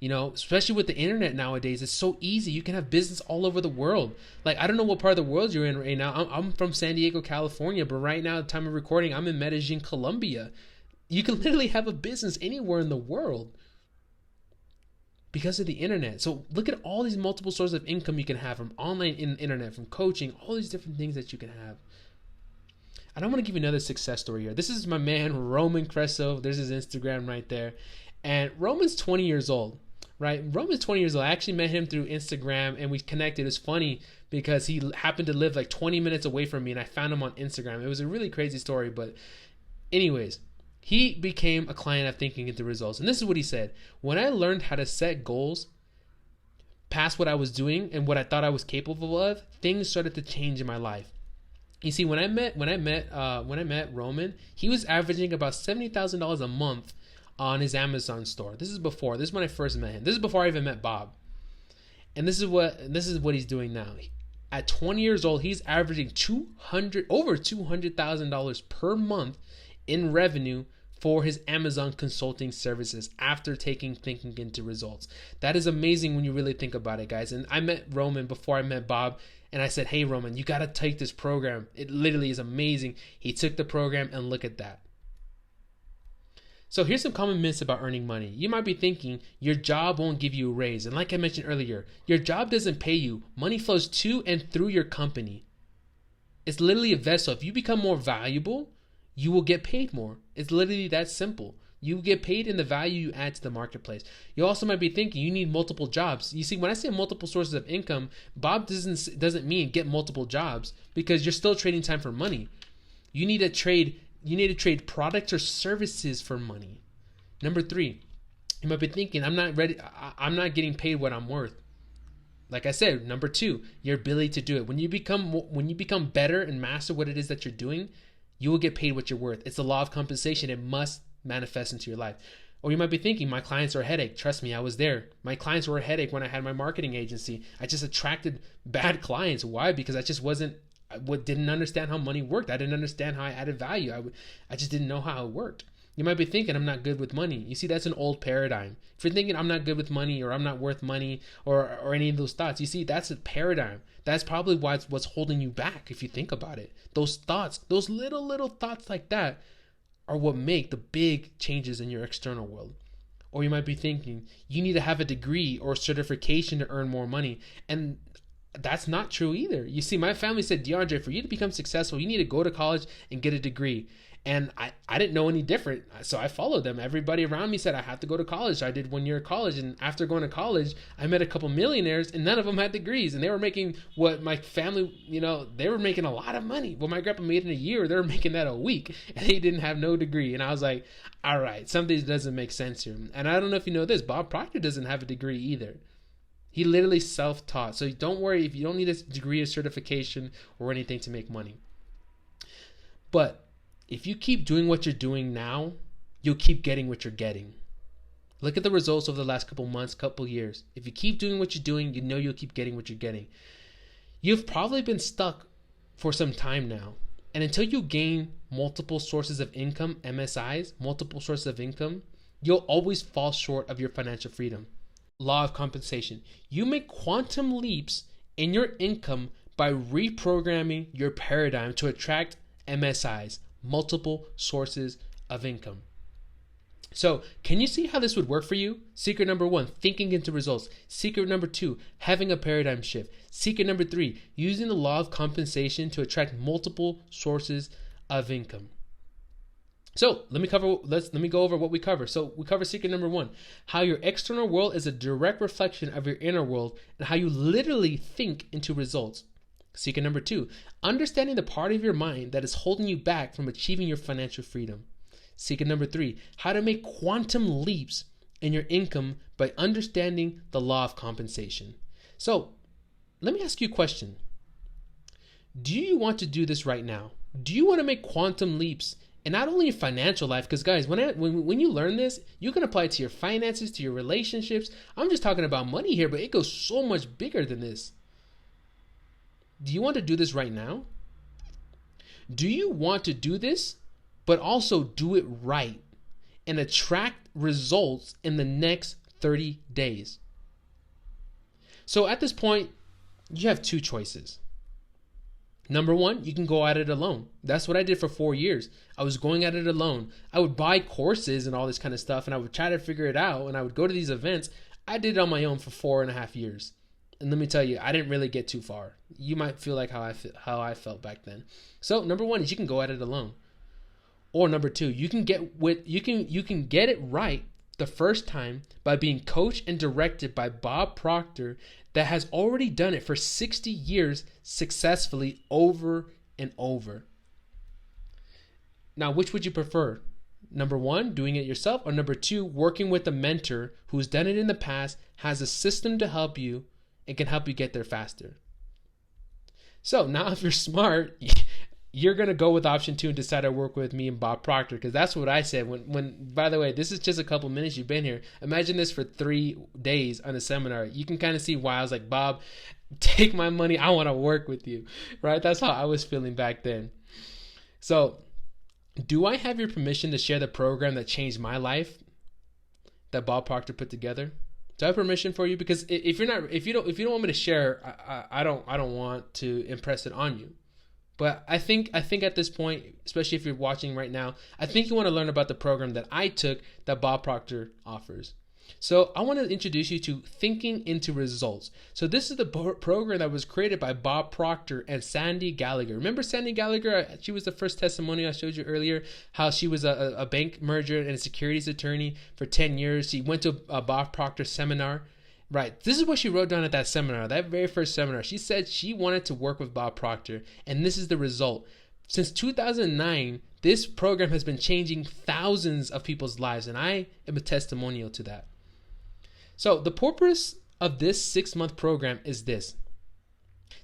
Especially with the internet nowadays, it's so easy. You can have business all over the world. Like, I don't know what part of the world you're in right now. I'm from San Diego, California, but right now, at the time of recording, I'm in Medellin, Colombia. You can literally have a business anywhere in the world because of the internet. So look at all these multiple sources of income you can have from online internet, from coaching, all these different things that you can have. And I want to give you another success story here. This is my man, Roman Cresto. There's his Instagram right there. And Roman's 20 years old, right? Roman's 20 years old. I actually met him through Instagram and we connected. It's funny because he happened to live like 20 minutes away from me and I found him on Instagram. It was a really crazy story. But anyways, he became a client of Thinking Into Results. And this is what he said. When I learned how to set goals past what I was doing and what I thought I was capable of, things started to change in my life. You see, when I met Roman, he was averaging about $70,000 a month on his Amazon store. This is when I first met him. This is before I even met Bob. And this is what he's doing now. At 20 years old, he's averaging over $200,000 per month in revenue for his Amazon consulting services after taking Thinking Into Results. That is amazing when you really think about it, guys. And I met Roman before I met Bob. And I said, hey, Roman, you got to take this program. It literally is amazing. He took the program and look at that. So here's some common myths about earning money. You might be thinking your job won't give you a raise. And like I mentioned earlier, your job doesn't pay you. Money flows to and through your company. It's literally a vessel. If you become more valuable, you will get paid more. It's literally that simple. You get paid in the value you add to the marketplace. You also might be thinking you need multiple jobs. You see, when I say multiple sources of income, Bob doesn't mean get multiple jobs because you're still trading time for money. You need to trade products or services for money. Number 3, you might be thinking I'm not getting paid what I'm worth. Like I said, number 2, your ability to do it. When you become better and master what it is that you're doing, you will get paid what you're worth. It's the law of compensation. It must manifest into your life. Or you might be thinking, my clients are a headache. Trust me, I was there. My clients were a headache when I had my marketing agency. I just attracted bad clients. Why? Because I just didn't understand how money worked. I didn't understand how I added value. I just didn't know how it worked. You might be thinking, I'm not good with money. You see, that's an old paradigm. If you're thinking I'm not good with money or I'm not worth money or any of those thoughts, you see, that's a paradigm. That's probably what's holding you back if you think about it. Those thoughts, those little thoughts like that are what make the big changes in your external world. Or you might be thinking you need to have a degree or certification to earn more money. And that's not true either. You see, my family said, DeAndre, for you to become successful, you need to go to college and get a degree. And I didn't know any different. So I followed them. Everybody around me said I had to go to college. So I did 1 year of college. And after going to college, I met a couple millionaires and none of them had degrees. And they were making what my family, they were making a lot of money. What my grandpa made in a year, they were making that a week. And they didn't have no degree. And I was like, all right, something doesn't make sense here. And I don't know if you know this, Bob Proctor doesn't have a degree either. He literally self-taught. So don't worry if you don't need a degree or certification or anything to make money. But if you keep doing what you're doing now, you'll keep getting what you're getting. Look at the results over the last couple months, couple years. If you keep doing what you're doing, you know you'll keep getting what you're getting. You've probably been stuck for some time now. And until you gain multiple sources of income, MSIs, multiple sources of income, you'll always fall short of your financial freedom. Law of compensation. You make quantum leaps in your income by reprogramming your paradigm to attract MSIs, multiple sources of income. So, can you see how this would work for you? Secret number 1, thinking into results. Secret number 2, having a paradigm shift. Secret number 3, using the law of compensation to attract multiple sources of income. So, let me go over what we cover. So, we cover secret number 1, how your external world is a direct reflection of your inner world and how you literally think into results. Secret number 2, understanding the part of your mind that is holding you back from achieving your financial freedom. Secret number 3, how to make quantum leaps in your income by understanding the law of compensation. So, let me ask you a question. Do you want to do this right now? Do you want to make quantum leaps in not only your financial life? Because guys, when you learn this, you can apply it to your finances, to your relationships. I'm just talking about money here, but it goes so much bigger than this. Do you want to do this right now? Do you want to do this, but also do it right and attract results in the next 30 days? So at this point, you have 2 choices. Number one, you can go at it alone. That's what I did for 4 years. I was going at it alone. I would buy courses and all this kind of stuff, and I would try to figure it out, and I would go to these events. I did it on my own for 4.5 years. And let me tell you, I didn't really get too far. You might feel like how I felt back then. So number one is you can go at it alone. Or number two, you can get it right the first time by being coached and directed by Bob Proctor, that has already done it for 60 years successfully over and over. Now, which would you prefer? Number one, doing it yourself, or number two, working with a mentor who's done it in the past, has a system to help you, and can help you get there faster? So now if you're smart, you're going to go with option two and decide to work with me and Bob Proctor, because that's what I said. When by the way, this is just a couple minutes you've been here. Imagine this for 3 days on a seminar. You can kind of see why I was like, Bob, take my money. I want to work with you, right? That's how I was feeling back then. So do I have your permission to share the program that changed my life that Bob Proctor put together? Do I have permission for you? Because if you don't want me to share, I don't want to impress it on you. But I think at this point, especially if you're watching right now, I think you want to learn about the program that I took that Bob Proctor offers. So I want to introduce you to Thinking into Results. So this is the program that was created by Bob Proctor and Sandy Gallagher. Remember Sandy Gallagher? She was the first testimonial I showed you earlier, how she was a bank merger and a securities attorney for 10 years. She went to a Bob Proctor seminar. Right. This is what she wrote down at that seminar, that very first seminar. She said she wanted to work with Bob Proctor, and this is the result. Since 2009, this program has been changing thousands of people's lives, and I am a testimonial to that. So the purpose of this 6-month program is this: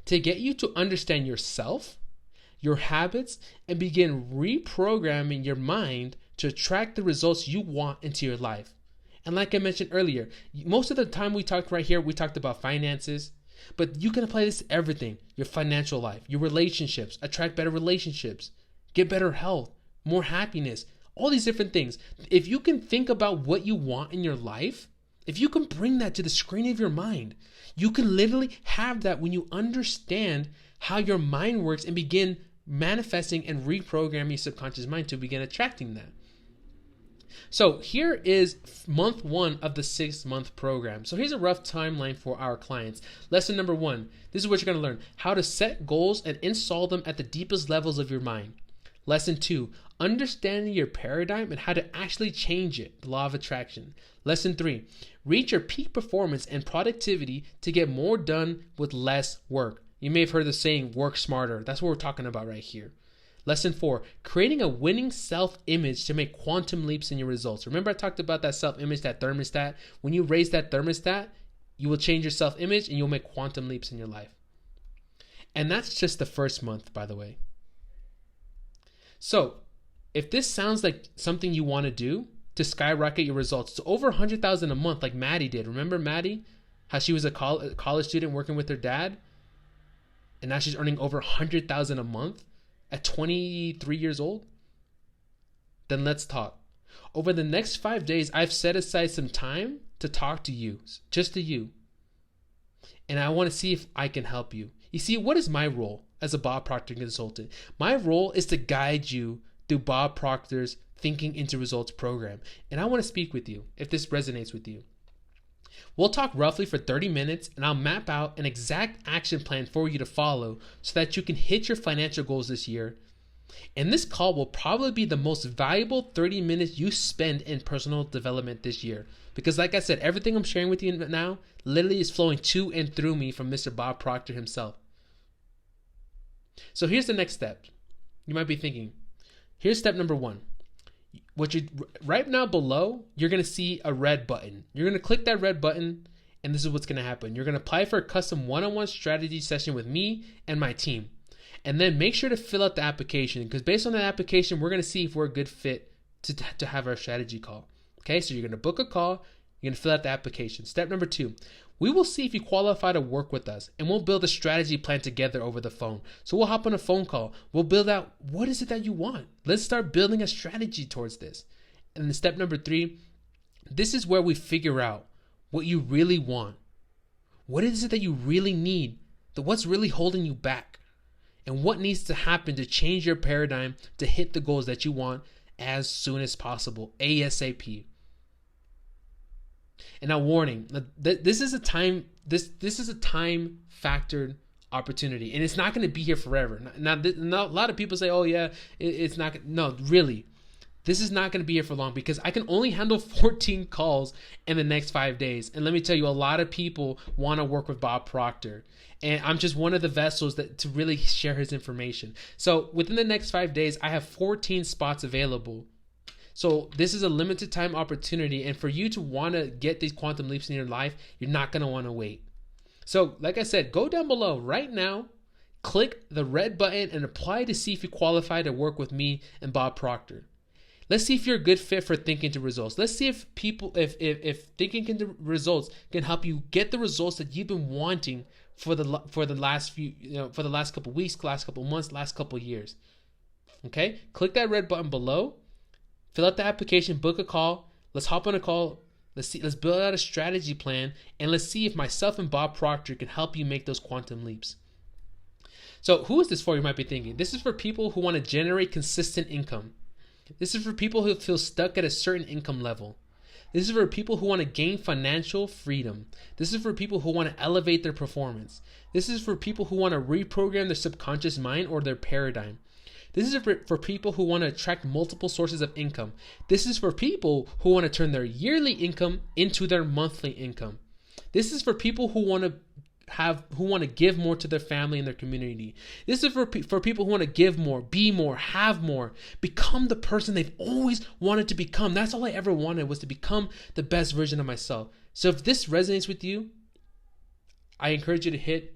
to get you to understand yourself, your habits, and begin reprogramming your mind to attract the results you want into your life. And like I mentioned earlier, most of the time we talked right here, we talked about finances, but you can apply this to everything: your financial life, your relationships, attract better relationships, get better health, more happiness, all these different things. If you can think about what you want in your life, if you can bring that to the screen of your mind, you can literally have that when you understand how your mind works and begin manifesting and reprogramming your subconscious mind to begin attracting that. So here is month 1 of the 6-month program. So here's a rough timeline for our clients. Lesson number 1, this is what you're going to learn: how to set goals and install them at the deepest levels of your mind. Lesson 2, understanding your paradigm and how to actually change it, the law of attraction. Lesson 3, reach your peak performance and productivity to get more done with less work. You may have heard the saying, work smarter. That's what we're talking about right here. Lesson 4, creating a winning self-image to make quantum leaps in your results. Remember I talked about that self-image, that thermostat? When you raise that thermostat, you will change your self-image and you'll make quantum leaps in your life. And that's just the first month, by the way. So if this sounds like something you want to do to skyrocket your results to over 100,000 a month like Maddy did. Remember Maddy? How she was a college student working with her dad? And now she's earning over 100,000 a month at 23 years old? Then let's talk. Over the next 5 days, I've set aside some time to talk to you, just to you. And I want to see if I can help you. You see, what is my role as a Bob Proctor consultant? My role is to guide you through Bob Proctor's Thinking into Results program. And I want to speak with you if this resonates with you. We'll talk roughly for 30 minutes and I'll map out an exact action plan for you to follow so that you can hit your financial goals this year. And this call will probably be the most valuable 30 minutes you spend in personal development this year. Because like I said, everything I'm sharing with you now literally is flowing to and through me from Mr. Bob Proctor himself. So here's the next step. You might be thinking, here's step number 1. Right now below, you're going to see a red button. You're going to click that red button, and this is what's going to happen. You're going to apply for a custom one-on-one strategy session with me and my team. And then make sure to fill out the application, because based on that application, we're going to see if we're a good fit to have our strategy call. Okay, so you're going to book a call. You're going to fill out the application. Step number 2, we will see if you qualify to work with us, and we'll build a strategy plan together over the phone. So we'll hop on a phone call. We'll build out, what is it that you want? Let's start building a strategy towards this. And then step number 3, this is where we figure out what you really want. What is it that you really need? What's really holding you back? and what needs to happen to change your paradigm to hit the goals that you want as soon as possible, ASAP. And now, warning: this is a time factored opportunity, and it's not going to be here forever. Now, a lot of people say, "Oh yeah, it's not." No, really, this is not going to be here for long, because I can only handle 14 calls in the next 5 days. And let me tell you, a lot of people want to work with Bob Proctor, and I'm just one of the vessels to really share his information. So within the next 5 days, I have 14 spots available. So this is a limited time opportunity, and for you to want to get these quantum leaps in your life, you're not going to want to wait. So like I said, go down below right now, click the red button, and apply to see if you qualify to work with me and Bob Proctor. Let's see if you're a good fit for Thinking to Results. Let's see if Thinking to Results can help you get the results that you've been wanting for the last couple weeks, last couple months, last couple years. Okay? Click that red button below. Fill out the application, book a call. Let's hop on a call. Let's build out a strategy plan, and let's see if myself and Bob Proctor can help you make those quantum leaps. So who is this for, you might be thinking? This is for people who want to generate consistent income. This is for people who feel stuck at a certain income level. This is for people who want to gain financial freedom. This is for people who want to elevate their performance. This is for people who want to reprogram their subconscious mind or their paradigm. This is for people who want to attract multiple sources of income. This is for people who want to turn their yearly income into their monthly income. This is for people who want to give more to their family and their community. This is for people who want to give more, be more, have more, become the person they've always wanted to become. That's all I ever wanted, was to become the best version of myself. So if this resonates with you, I encourage you to hit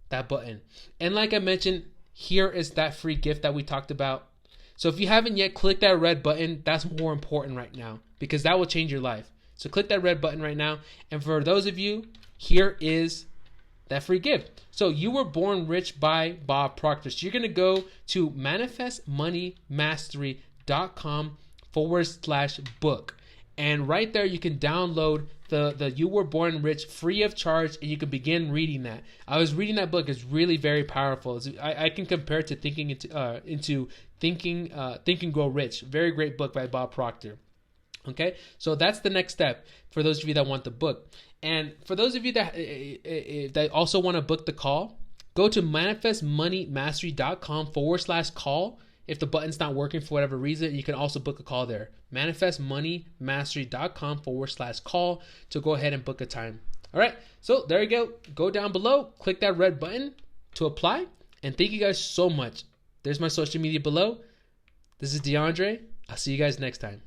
that button. And like I mentioned, here is that free gift that we talked about. So if you haven't yet, click that red button. That's more important right now, because that will change your life. So click that red button right now. And for those of you, here is that free gift. So you were born rich by Bob Proctor. So you're going to go to manifestmoneymastery.com/book. And right there, you can download the You Were Born Rich free of charge, and you can begin reading that. I was reading that book. It's really very powerful. I can compare it to Think and Grow Rich. Very great book by Bob Proctor. Okay, so that's the next step for those of you that want the book. And for those of you that also want to book the call, go to manifestmoneymastery.com/call. If the button's not working for whatever reason, you can also book a call there. manifestmoneymastery.com/call to go ahead and book a time. All right, so there you go. Go down below, click that red button to apply, and thank you guys so much. There's my social media below. This is DeAndre. I'll see you guys next time.